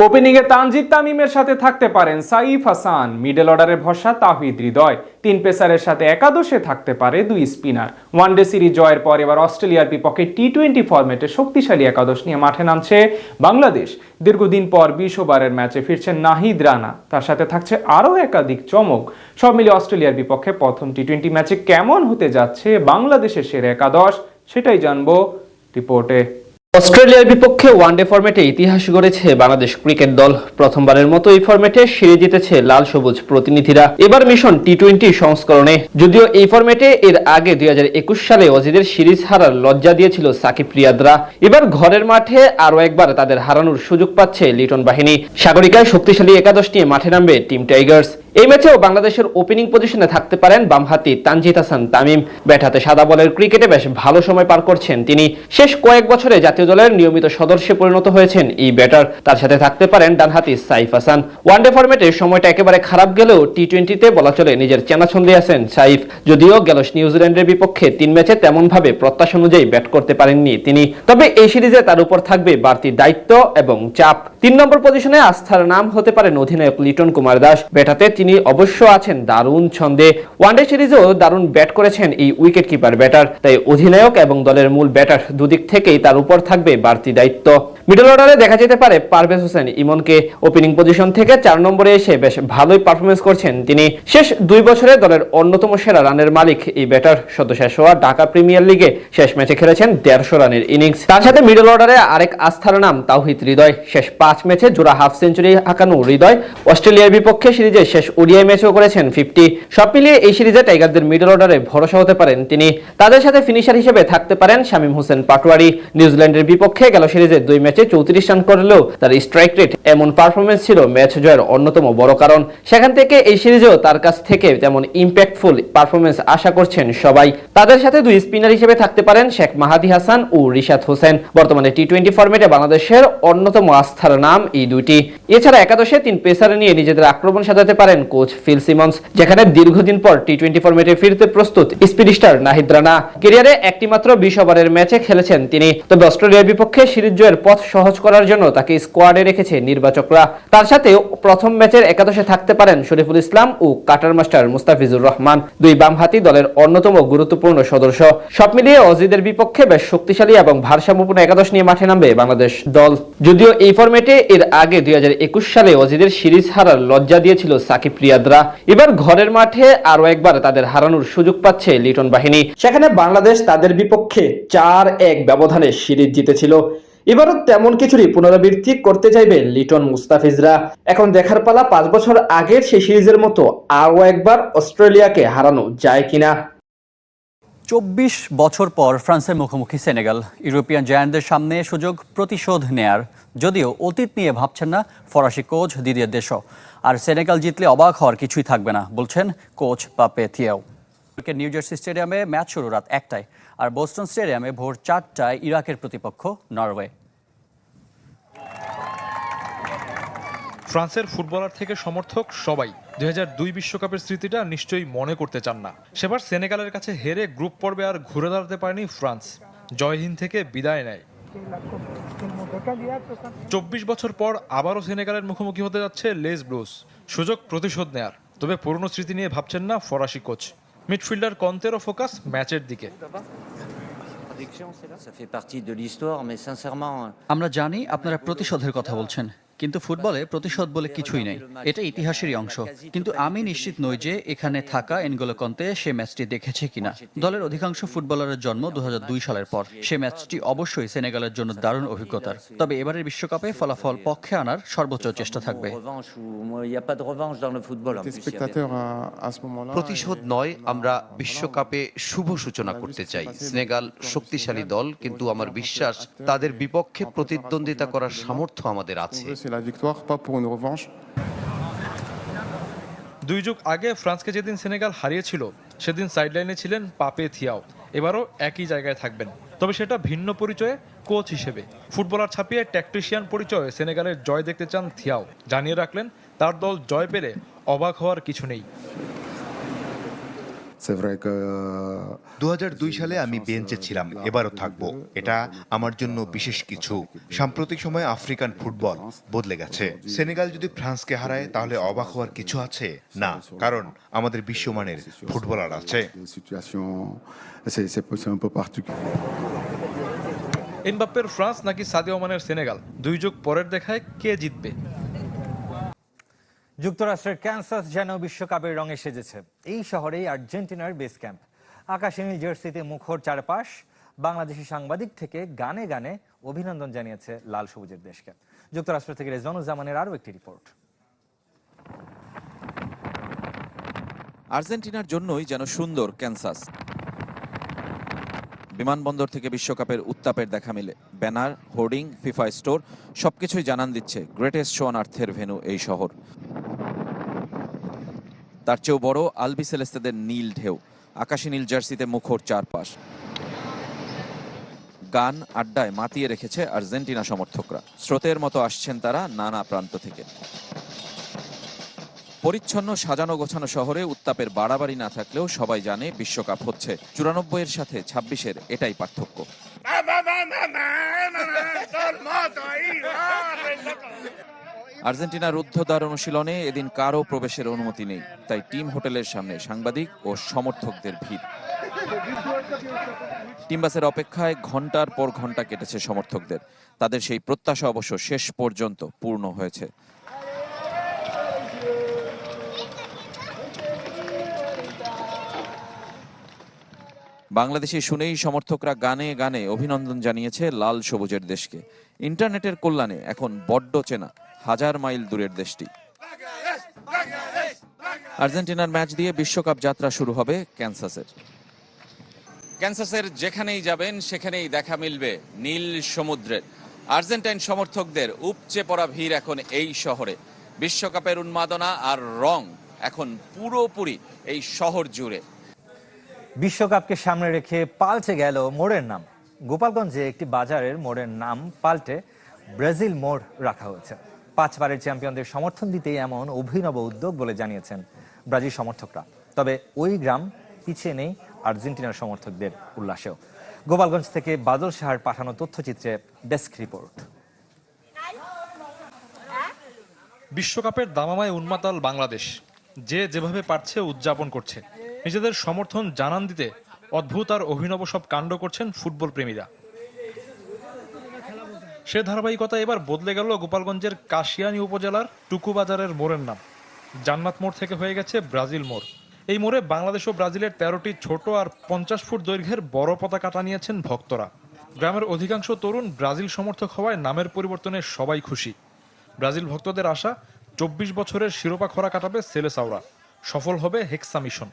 ওপেনিংয়ে তানজিদ তামিমের সাথে থাকতে পারেন সাইফ হাসান, মিডল অর্ডারে ভরসা তাওহিদ হৃদয়, তিন পেসারের সাথে একাদশে থাকতে পারে দুই স্পিনার। ওয়ানডে সিরিজ জয়ের পর এবার অস্ট্রেলিয়ার বিপক্ষে টি-20 ফরম্যাটে শক্তিশালী একাদশ নিয়ে মাঠে নামছে বাংলাদেশ। দীর্ঘদিন পর 20 ওভারের ম্যাচে ফিরছেন নাহিদ রানা, তার সাথে থাকছে আরও একাধিক চমক। সব মিলিয়ে অস্ট্রেলিয়ার বিপক্ষে প্রথম টি-20 ম্যাচে কেমন হতে যাচ্ছে বাংলাদেশের সেরা একাদশ, সেটাই জানবো রিপোর্টে। অস্ট্রেলিয়ার বিপক্ষে ওয়ানডে ফরম্যাটে ইতিহাস গড়েছে বাংলাদেশ ক্রিকেট দল। প্রথমবারের মতো এই ফরম্যাটে সিরিজ জিতেছে লাল সবুজ প্রতিনিধিরা। এবার মিশন টি-20 সংস্করণে। যদিও এই ফরম্যাটে এর আগে 2021 সালে অজিদের সিরিজ হারার লজ্জা দিয়েছিল সাকিব রিয়াদরা, এবার ঘরের মাঠে আরও একবার তাদের হারানোর সুযোগ পাচ্ছে লিটন বাহিনী। সাগরিকায় শক্তিশালী একাদশ নিয়ে মাঠে নামবে টিম টাইগার্স। এই ম্যাচেও বাংলাদেশের ওপেনিং পজিশনে থাকতে পারেন বামহাতি তানজিদ হাসান তামিম। ব্যাট হাতে সাদা বলের ক্রিকেটে বেশ ভালো সময় পার করছেন তিনি। শেষ কয়েক বছরে জাতীয় দলের নিয়মিত সদস্যে পরিণত হয়েছেন এই ব্যাটার। তার সাথে থাকতে পারেন ডানহাতি সাইফ হাসান। ওয়ানডে ফরম্যাটে সময়টা একেবারে খারাপ গেলেও টি-20তে বলা চলে নিজের চেনা ছন্দে আছেন সাইফ। যদিও গেল নিউজিল্যান্ডের বিপক্ষে 3 ম্যাচে তেমন ভাবে প্রত্যাশা অনুযায়ী ব্যাট করতে পারেননি তিনি, তবে এই সিরিজে তার উপর থাকবে বাড়তি দায়িত্ব এবং চাপ। 3 নম্বর পজিশনে আস্থার নাম হতে পারেন অধিনায়ক লিটন কুমার দাস। ব্যাটাতে তিনি অবশ্য আছেন দারুণ ছন্দে। ওয়ানডে সিরিজেও দারুণ ব্যাট করেছেন এই উইকেট কিপার ব্যাটার, তাই অধিনায়ক এবং দলের মূল ব্যাটার দুদিক থেকেই তার উপর থাকবে বাড়তি দায়িত্ব। মিডল অর্ডারে দেখা যেতে পারে পারভেজ হোসেন ইমনকে। ওপেনিং পজিশন থেকে 4 নম্বরে এসে বেশ ভালোই পারফরমেন্স করছেন তিনি। শেষ 2 বছরে দলের অন্যতম সেরা রানের মালিক এই ব্যাটার। সদ্য শেষ হওয়া ঢাকা প্রিমিয়ার লিগে শেষ ম্যাচে খেলেছেন 150 রানের ইনিংস। তার সাথে মিডল অর্ডারে আরেক আস্থার নাম তাওহিদ হৃদয়। শেষ 5 ম্যাচে জোড়া হাফ সেঞ্চুরি হাঁকানো হৃদয় অস্ট্রেলিয়ার বিপক্ষে সিরিজে শেষ ওডিআই ম্যাচেও করেছেন 50। সব মিলিয়ে এই সিরিজে টাইগারদের মিডল অর্ডারে ভরসা হতে পারেন তিনি। তাদের সাথে ফিনিশার হিসেবে থাকতে পারেন শামীম হোসেন পাটোয়ারি। নিউজিল্যান্ডের বিপক্ষে গেল সিরিজে 2 ম্যাচে 34 রান করলেও তার স্ট্রাইক রেট এমন পারফরমেন্স ছিল ম্যাচ জয়ের অন্যতম বড় কারণ। সেখান থেকে এই সিরিজেও তার কাছ থেকে তেমন ইম্প্যাক্টফুল পারফরমেন্স আশা করছেন সবাই। তাদের সাথে 2 স্পিনার হিসেবে থাকতে পারেন শেখ মাহাদি হাসান ও রিশাদ হোসেন। বর্তমানে টি-20 ফরম্যাটে বাংলাদেশের অন্যতম আস্থার নাম এই দুইটি। এছাড়া একাদশে 3 পেসার নিয়ে নিজেদের আক্রমণ সাজাতে পারেন কোচ ফিল সিমন্স, যেখানে দীর্ঘদিন পর টি-20 ফরম্যাটে ফিরতে প্রস্তুত স্পিড স্টার নাহিদ রানা। ক্যারিয়ারে একটি মাত্র 20 ওভারের ম্যাচে খেলেছেন তিনি, তবে অস্ট্রেলিয়ার বিপক্ষে সিরিজ জয়ের পথ সহজ করার জন্য তাকে স্কোয়াডে রেখেছে নির্বাচকরা। তার সাথে প্রথম ম্যাচের একাদশে থাকতে পারেন শরীফুল ইসলাম ও কাটার মাস্টার মুস্তাফিজুর রহমান, 2 বামহাতি দলের অন্যতম গুরুত্বপূর্ণ সদস্য। সব মিলিয়ে অজিদের বিপক্ষে বেশ শক্তিশালী এবং ভারসাম্যপূর্ণ একাদশ নিয়ে মাঠে নামবে বাংলাদেশ দল। যদিও এই ফরম্যাটে এর আগে 2021 সালে অজিদের সিরিজ হারার লজ্জা দিয়েছিল সাকিব রিয়াদরা, এবার ঘরের মাঠে আরও একবার তাদের হারানোর সুযোগ পাচ্ছে লিটন বাহিনী। সেখানে বাংলাদেশ তাদের বিপক্ষে 4-1 ব্যবধানে সিরিজ জিতেছিল। এবারও তেমন কিছুরই পুনরাবৃত্তি করতে চাইবে লিটন মুস্তাফিজরা। এখন দেখার পালা 5 বছর আগের সেই সিরিজের মতো আরও একবার অস্ট্রেলিয়াকে হারানো যায় কিনা। 24 বছর পর ফ্রান্সের মুখোমুখি সেনেগাল। ইউরোপিয়ান জায়ান্টদের সামনে সুযোগ প্রতিশোধ নেয়ার। যদিও অতীত নিয়ে ভাবছেন না ফরাসি কোচ দিদিয়ের দেশো। আর সেনেগাল জিতলে অবাক হওয়ার কিছুই থাকবে না বলছেন কোচ পাপে থিয়াও। নিউ জার্সি স্টেডিয়ামে ম্যাচ শুরু রাত 1টায়, আর বোস্টন স্টেডিয়ামে ভোর 4টায় ইরাকের প্রতিপক্ষ নরওয়ে। ফ্রান্সের ফুটবলার থেকে সমর্থক সবাই 2002 বিশ্বকাপের স্মৃতিটা নিশ্চয়ই মনে করতে চান না। সেবার সেনেগালের কাছে হেরে গ্রুপ পর্বে আর ঘুরে দাঁড়াতে পারেনি ফ্রান্স, জয়হীন থেকে বিদায় নেয়। 24 বছর পর আবারও সেনেগালের মুখোমুখি হতে যাচ্ছে লেস ব্লুস। সুযোগ প্রতিশোধ নেয়ার, তবে পুরনো স্মৃতি নিয়ে ভাবছেন না ফরাসি কোচ। মিডফিল্ডার কন্তেরও ফোকাস ম্যাচের দিকে। আমরা জানি আপনারা প্রতিশোধের কথা বলছেন, কিন্তু ফুটবলে প্রতিশোধ বলে কিছুই নেই, এটা ইতিহাসেরই অংশ। কিন্তু আমি নিশ্চিত নই যে এখানে থাকা এনগোলো কন্তে সে ম্যাচটি দেখেছে কিনা। দলের অধিকাংশ ফুটবলারের জন্ম 2002 সালের পর। সে ম্যাচটি অবশ্যই সেনেগালের জন্য দারুণ অভিজ্ঞতার, তবে এবারের বিশ্বকাপে ফলাফল পক্ষে আনার সর্বোচ্চ চেষ্টা থাকবে। প্রতিশোধ নয়, আমরা বিশ্বকাপে শুভ সূচনা করতে চাই। সেনেগাল শক্তিশালী দল, কিন্তু আমার বিশ্বাস তাদের বিপক্ষে প্রতিদ্বন্দ্বিতা করার সামর্থ্য আমাদের আছে। 2 যুগ আগে ফ্রান্সকে যেদিন সেনেগাল হারিয়েছিল সেদিন সাইডলাইনে ছিলেন পাপে থিয়াও। এবারও একই জায়গায় থাকবেন, তবে সেটা ভিন্ন পরিচয়ে কোচ হিসেবে। ফুটবলার ছাপিয়ে ট্যাকটিশিয়ান পরিচয়ে সেনেগালের জয় দেখতে চান থিয়াও। জানিয়ে রাখলেন তার দল জয় পেলে অবাক হওয়ার কিছু নেই। C'est vrai que 2002 সালে আমি বেঞ্চে ছিলাম, এবারও থাকবো। এটা আমার জন্য বিশেষ কিছু। সাম্প্রতিক সময়ে আফ্রিকান ফুটবল বদলে গেছে। সেনেগাল যদি ফ্রান্সকে হারায় তাহলে অবাক হওয়ার কিছু আছে না, কারণ আমাদের বিশ্বমানের ফুটবলার আছে। situation, c'est un peu particulier. এমবাপ্পের ফ্রান্স নাকি সাদিও মানের সেনেগাল, দুই যুগ পরের দেখায় কে জিতবে? যুক্তরাষ্ট্রের ক্যানসাস যেন বিশ্বকাপের রঙে সেজেছে। এই শহরেই আর্জেন্টিনার বেস ক্যাম্প। আকাশী নীল জার্সিতে মুখর চারপাশ। বাংলাদেশি সাংবাদিক থেকে গানে গানে অভিনন্দন জানিয়েছে লাল সবুজের দেশকে। যুক্তরাষ্ট্র থেকে রেজওয়ানুজ্জামানের আরও একটি রিপোর্ট। আর্জেন্টিনার জন্যই যেন সুন্দর ক্যানসাস। বিমানবন্দর থেকে বিশ্বকাপের উত্তাপের দেখা মেলে। ব্যানার, হোর্ডিং, ফিফা স্টোর সবকিছুই জানান দিচ্ছে গ্রেটেস্ট শো অন আর্থের ভেন্যু এই শহর। তার চেয়েও বড় আলবি সেলেস্তেদের নীল ঢেউ। আকাশী নীল জার্সিতে মুখর চারপাশ। গান, আড্ডায় মাতিয়ে রেখেছে আর্জেন্টিনা সমর্থকরা। স্রোতের মতো আসছেন তারা নানা প্রান্ত থেকে। পরিচ্ছন্ন সাজানো গোছানো শহরে উত্তাপের বাড়াবাড়ি না থাকলেও সবাই জানে বিশ্বকাপ হচ্ছে। 94-এর সাথে 26-এর এটাই পার্থক্য। আর্জেন্টিনার রুদ্ধদ্বার অনুশীলনে এদিন কারও প্রবেশের অনুমতি নেই, তাই টিম হোটেলের সামনে সাংবাদিক ও সমর্থকদের ভিড়। টিম বাসের অপেক্ষায় ঘন্টার পর ঘন্টা কেটেছে সমর্থকদের। তাদের সেই প্রত্যাশা অবশ্য শেষ পর্যন্ত পূর্ণ হয়েছে। বাংলাদেশি শুনেই সমর্থকরা গানে গানে অভিনন্দন জানিয়েছে লাল সবুজের দেশকে। ইন্টারনেটের কল্যাণে এখন বড্ড চেনা, 1000 মাইল দূরের দেশটি। আর্জেন্টিনার ম্যাচ দিয়ে বিশ্বকাপ যাত্রা শুরু হবে ক্যানসাসের। ক্যানসাসের যেখানেই যাবেন সেখানেই দেখা মিলবে নীল সমুদ্রের। আর্জেন্টাইন সমর্থকদের উপচে পড়া ভিড় এখন এই শহরে। বিশ্বকাপের উন্মাদনা আর রং এখন পুরোপুরি এই শহর জুড়ে। বিশ্বকাপকে সামনে রেখে পাল্টে গেল মোড়ের নাম। গোপালগঞ্জে একটি বাজারের মোড়ের নাম পাল্টে ব্রাজিল মোড় রাখা হয়েছে। 5 বারের চ্যাম্পিয়নদের সমর্থন দিতেই এমন অভিনব উদ্যোগ বলে জানিয়েছেন ব্রাজিল সমর্থকরা। তবে ওই গ্রাম পিছিয়ে নেই আর্জেন্টিনার সমর্থকদের উল্লাসেও। গোপালগঞ্জ থেকে বাদল সাহার পাঠানো তথ্যচিত্রে ডেস্ক রিপোর্ট। বিশ্বকাপের দামামায় উন্মাতাল বাংলাদেশ, যে যেভাবে পারছে উদযাপন করছে। নিজেদের সমর্থন জানান দিতে অদ্ভুত আর অভিনব সব কাণ্ড করছেন ফুটবল প্রেমীরা। সে ধারাবাহিকতা এবার বদলে গেল গোপালগঞ্জের কাশিয়ানী উপজেলার টুকু বাজারের মোড়ের নাম। জান্নাত মোড় থেকে হয়ে গেছে ব্রাজিল মোড়। এই মোড়ে বাংলাদেশ ও ব্রাজিলের 13টি ছোট আর 50 ফুট দৈর্ঘ্যের বড় পতাকা টানিয়েছেন ভক্তরা। গ্রামের অধিকাংশ তরুণ ব্রাজিল সমর্থক হওয়ায় নামের পরিবর্তনে সবাই খুশি। ব্রাজিল ভক্তদের আশা 24 বছরের শিরোপা খরা কাটাবে সেলেসাওরা, সফল হবে হেক্সা মিশন।